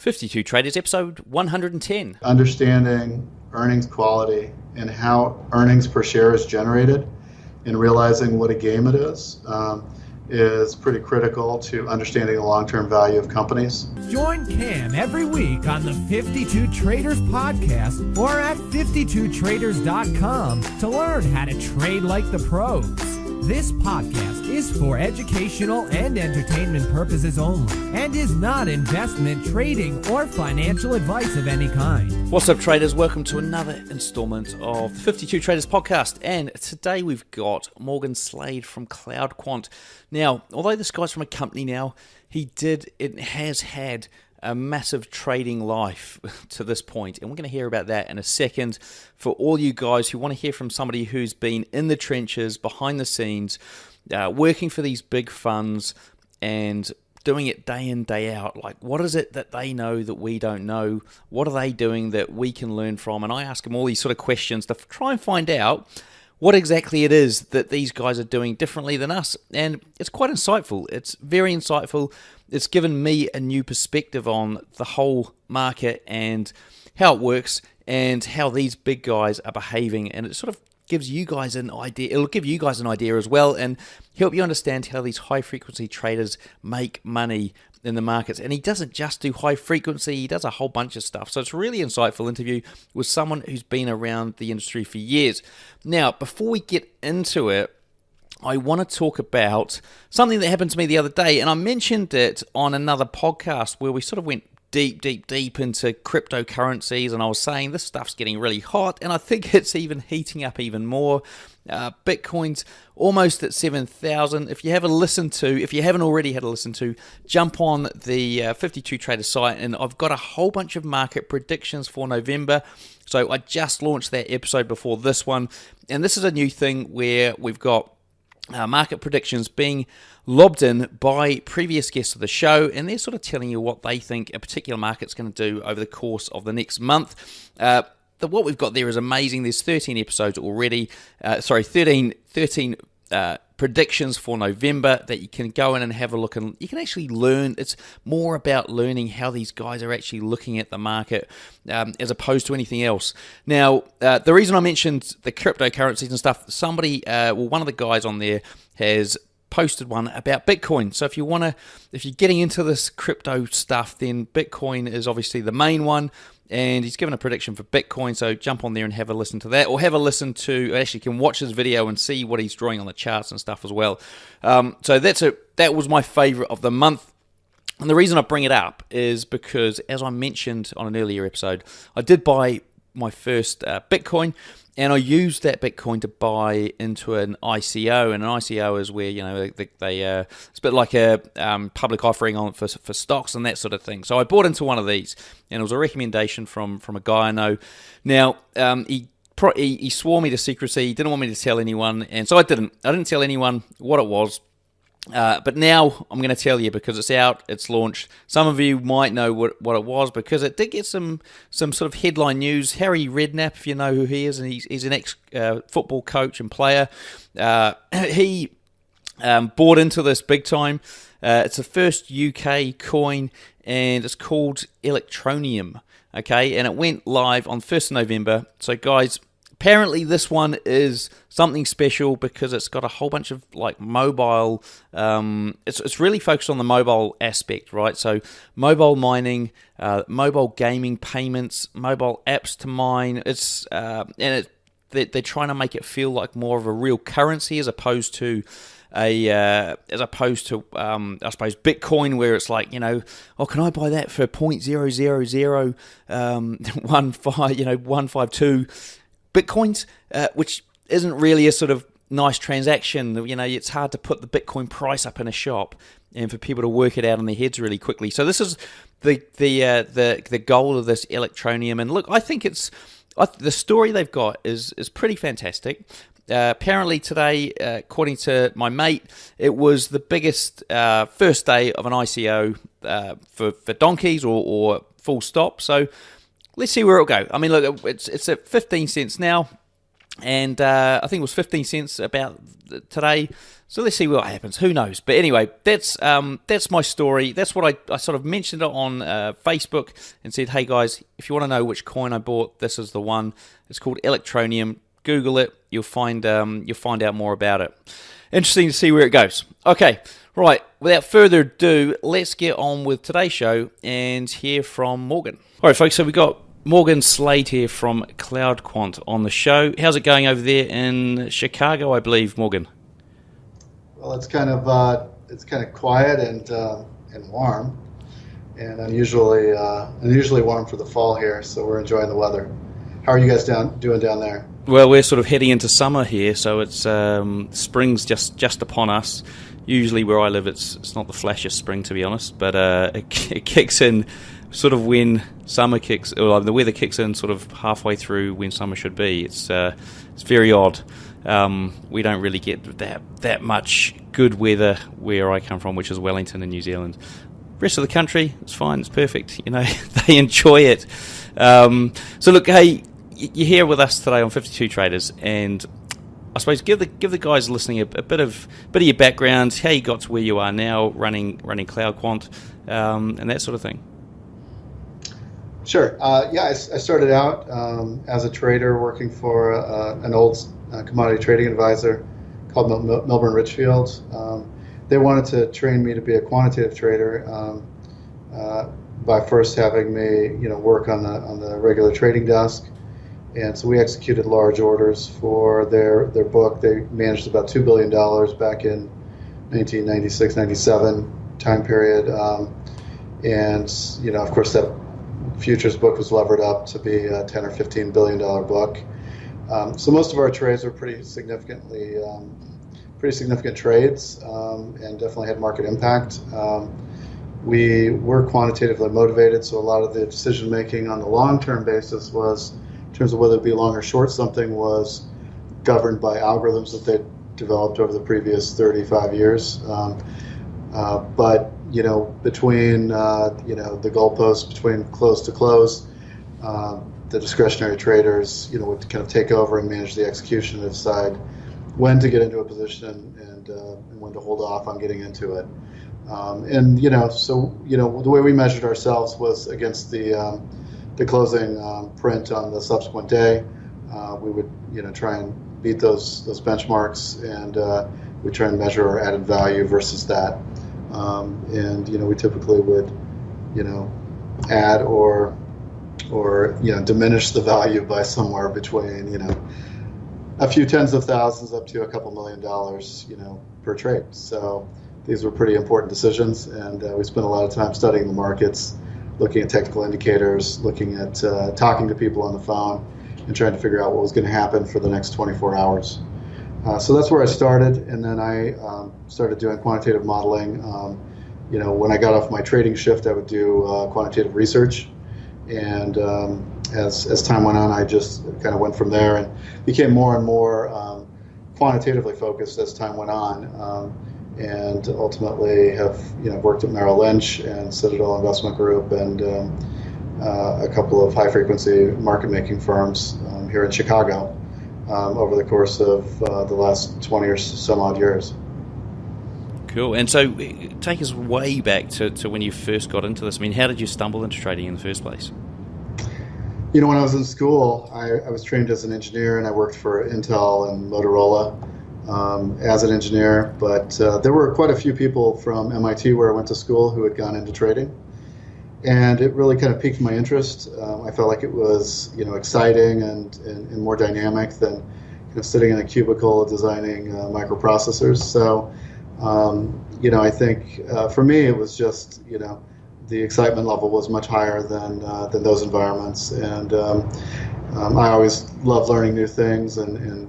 52 Traders, episode 110. Understanding earnings quality and how earnings per share is generated and realizing what a game it is pretty critical to understanding the long-term value of companies. Join Cam every week on the 52 Traders podcast or at 52traders.com to learn how to trade like the pros. This podcast is for educational and entertainment purposes only and is not investment, trading, or financial advice of any kind. What's up, traders? Welcome to another installment of the 52 Traders podcast. And today we've got Morgan Slade from Quant. Now, although this guy's from a company now, it has had a massive trading life to this point, and we're going to hear about that in a second. For all you guys who want to hear from somebody who's been in the trenches, behind the scenes, working for these big funds and doing it day in, day out, like what is it that they know that we don't know? What are they doing that we can learn from? And I ask them all these sort of questions to try and find out what exactly it is that these guys are doing differently than us. And it's quite insightful. It's very insightful. It's given me a new perspective on the whole market and how it works and how these big guys are behaving. And it sort of gives you guys an idea. It'll give you guys an idea as well and help you understand how these high frequency traders make money in the markets. And he doesn't just do high frequency, he does a whole bunch of stuff. So it's a really insightful interview with someone who's been around the industry for years. Now, before we get into it, I want to talk about something that happened to me the other day, and I mentioned it on another podcast where we sort of went deep into cryptocurrencies, and I was saying this stuff's getting really hot, and I think it's even heating up even more. Bitcoin's almost at 7,000. If you haven't already had a listen to, jump on the 52 Trader site, and I've got a whole bunch of market predictions for November. So I just launched that episode before this one, and this is a new thing where we've got market predictions being lobbed in by previous guests of the show, and they're sort of telling you what they think a particular market's going to do over the course of the next month. What we've got there is amazing. There's 13 episodes already. 13 predictions for November that you can go in and have a look, and you can actually learn. It's more about learning how these guys are actually looking at the market as opposed to anything else. Now, the reason I mentioned the cryptocurrencies and stuff, one of the guys on there has posted one about Bitcoin. So if you're getting into this crypto stuff, then Bitcoin is obviously the main one. And he's given a prediction for Bitcoin, so jump on there and have a listen to that, or have a listen to, actually can watch his video and see what he's drawing on the charts and stuff as well. So that was my favorite of the month. And the reason I bring it up is because, as I mentioned on an earlier episode, I did buy my first Bitcoin, and I used that Bitcoin to buy into an ICO, and an ICO is where they it's a bit like a public offering on for stocks and that sort of thing. So I bought into one of these, and it was a recommendation from a guy I know. Now he swore me to secrecy. He didn't want me to tell anyone, and so I didn't tell anyone what it was. But now I'm going to tell you because it's out, it's launched. Some of you might know what it was because it did get some sort of headline news. Harry Redknapp, if you know who he is, and he's an ex-football coach and player. He bought into this big time. It's the first UK coin, and it's called Electronium. Okay, and it went live on 1st of November. So guys, apparently this one is something special because it's got a whole bunch of like mobile, it's really focused on the mobile aspect, right? So mobile mining, mobile gaming payments, mobile apps to mine. They're trying to make it feel like more of a real currency as opposed to I suppose Bitcoin, where it's like, can I buy that for 152 Bitcoins, which isn't really a sort of nice transaction. It's hard to put the Bitcoin price up in a shop and for people to work it out in their heads really quickly. So this is the goal of this Electronium. And look, I think the story they've got is pretty fantastic. Apparently today, according to my mate, it was the biggest first day of an ICO for donkeys or full stop. So let's see where it'll go. I mean, look, it's at 15 cents now, and I think it was 15 cents about today. So let's see what happens. Who knows? But anyway, that's my story. That's what I sort of mentioned it on Facebook and said, hey guys, if you want to know which coin I bought, this is the one. It's called Electronium. Google it. You'll find out more about it. Interesting to see where it goes. Okay, right. Without further ado, let's get on with today's show and hear from Morgan. All right, folks. So we got Morgan Slade here from Quant on the show. How's it going over there in Chicago? I believe, Morgan. Well, it's kind of quiet and warm, and unusually warm for the fall here. So we're enjoying the weather. How are you guys doing down there? Well, we're sort of heading into summer here, so it's spring's just upon us. Usually, where I live, it's not the flashiest spring, to be honest, but it kicks in sort of when summer kicks, or the weather kicks in sort of halfway through when summer should be. It's very odd. We don't really get that much good weather where I come from, which is Wellington in New Zealand. Rest of the country, it's fine, it's perfect. You know, they enjoy it. So look, hey, you're here with us today on 52 Traders, and I suppose give the guys listening a bit of your background, how you got to where you are now, running Quant, and that sort of thing. Sure. I started out as a trader working for an old commodity trading advisor called Melbourne Richfield. They wanted to train me to be a quantitative trader by first having me, work on the regular trading desk. And so we executed large orders for their book. They managed about $2 billion back in 1996, 97 time period. And, of course, that futures book was levered up to be a $10 or $15 billion book. So most of our trades were pretty significant trades, and definitely had market impact. We were quantitatively motivated, so a lot of the decision making on the long-term basis was, in terms of whether it be long or short something, was governed by algorithms that they developed over the previous 35 years. But between the goalposts between close to close, the discretionary traders would kind of take over and manage the execution and decide when to get into a position and when to hold off on getting into it. So the way we measured ourselves was against the closing print on the subsequent day. We would try and beat those benchmarks, and we try and measure our added value versus that. We typically would add or diminish the value by somewhere between a few tens of thousands up to a couple $1 million per trade. So these were pretty important decisions, and we spent a lot of time studying the markets, looking at technical indicators, looking at talking to people on the phone, and trying to figure out what was going to happen for the next 24 hours. So that's where I started, and then I started doing quantitative modeling. When I got off my trading shift, I would do quantitative research, and as time went on, I just kind of went from there and became more and more quantitatively focused as time went on. And ultimately have worked at Merrill Lynch and Citadel Investment Group and a couple of high-frequency market-making firms here in Chicago over the course of the last 20 or some odd years. Cool. And so take us way back to when you first got into this. I mean, how did you stumble into trading in the first place? When I was in school, I was trained as an engineer, and I worked for Intel and Motorola as an engineer, but there were quite a few people from MIT where I went to school who had gone into trading, and it really kind of piqued my interest. I felt like it was exciting and more dynamic than sitting in a cubicle designing microprocessors. So I think for me it was just the excitement level was much higher than those environments, and I always loved learning new things and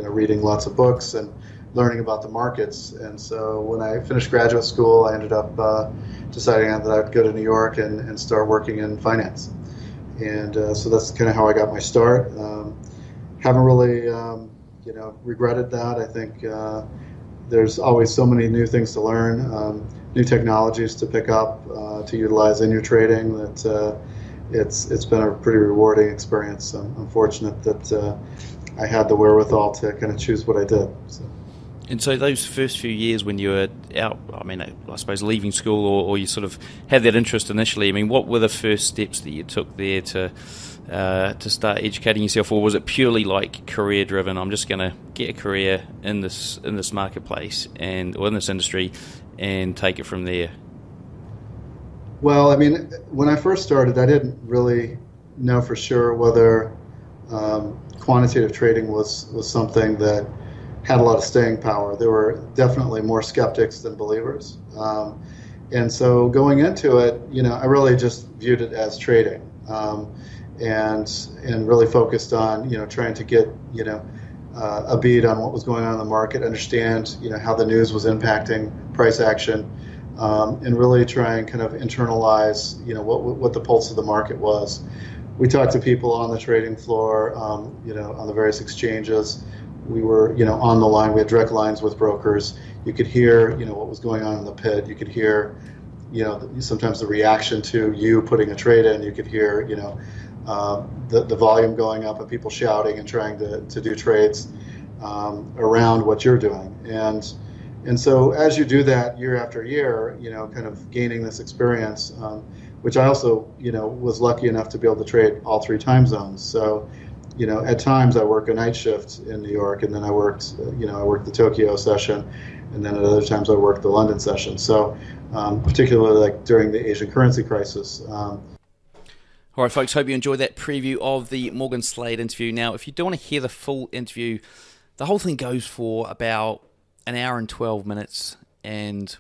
reading lots of books and learning about the markets. And so when I finished graduate school, I ended up deciding that I'd go to New York and start working in finance. And so that's kind of how I got my start. Haven't really regretted that. I think there's always so many new things to learn, new technologies to pick up, to utilize in your trading, that it's been a pretty rewarding experience. I'm fortunate that I had the wherewithal to kind of choose what I did. So. And so those first few years when you were out, I mean, I suppose leaving school or you sort of had that interest initially, I mean, what were the first steps that you took there to start educating yourself, or was it purely like career driven? I'm just going to get a career in this marketplace or in this industry and take it from there? Well, I mean, when I first started, I didn't really know for sure whether quantitative trading was something that had a lot of staying power. There were definitely more skeptics than believers. And so going into it, I really just viewed it as trading, and really focused on, trying to get, a beat on what was going on in the market, understand, how the news was impacting price action, and really try and kind of internalize, what the pulse of the market was. We talked to people on the trading floor, on the various exchanges. We were, on the line. We had direct lines with brokers. You could hear, what was going on in the pit. You could hear, sometimes the reaction to you putting a trade in. You could hear, the volume going up and people shouting and trying to do trades around what you're doing. And so as you do that year after year, kind of gaining this experience, which I also, was lucky enough to be able to trade all 3 time zones. So, at times I work a night shift in New York, and then I worked the Tokyo session, and then at other times I worked the London session. So, particularly like during the Asian currency crisis. All right, folks, hope you enjoyed that preview of the Morgan Slade interview. Now, if you do want to hear the full interview, the whole thing goes for about an hour and 12 minutes. And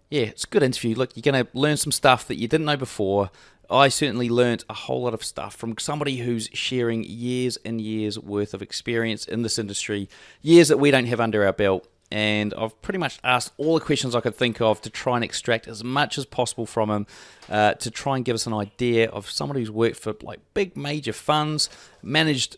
yeah, it's a good interview. Look, you're going to learn some stuff that you didn't know before. I certainly learned a whole lot of stuff from somebody who's sharing years and years worth of experience in this industry, years that we don't have under our belt. And I've pretty much asked all the questions I could think of to try and extract as much as possible from him, to try and give us an idea of somebody who's worked for like big major funds, managed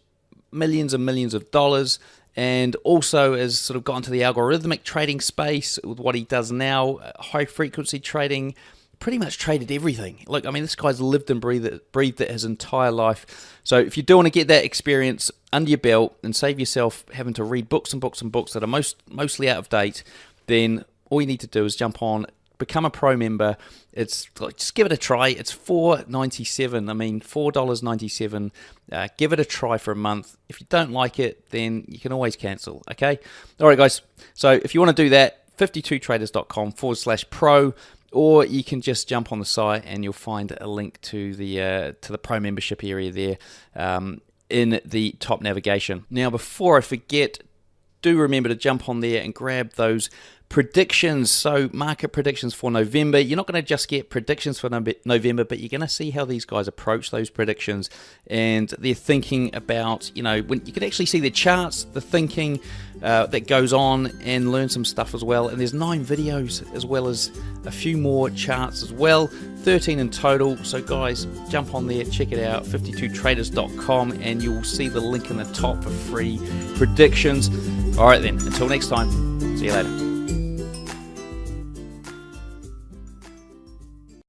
millions and millions of dollars, and also has sort of gotten to the algorithmic trading space with what he does now, high frequency trading. Pretty much traded everything. Look, I mean, this guy's lived and breathed it his entire life. So if you do want to get that experience under your belt and save yourself having to read books and books and books that are mostly out of date, then all you need to do is jump on, become a pro member. It's like, just give it a try. It's $4.97. I mean, $4.97. Give it a try for a month. If you don't like it, then you can always cancel. Okay. All right, guys. So if you want to do that, 52traders.com/pro. Or you can just jump on the site and you'll find a link to the pro membership area there in the top navigation. Now, before I forget, do remember to jump on there and grab those predictions. So market predictions for November. You're not going to just get predictions for November, but you're going to see how these guys approach those predictions and they're thinking about, when you can actually see the charts, the thinking that goes on, and learn some stuff as well. And there's 9 videos as well as a few more charts as well, 13 in total. So guys, jump on there, check it out, 52traders.com, and you'll see the link in the top for free predictions. All right then, until next time, see you later.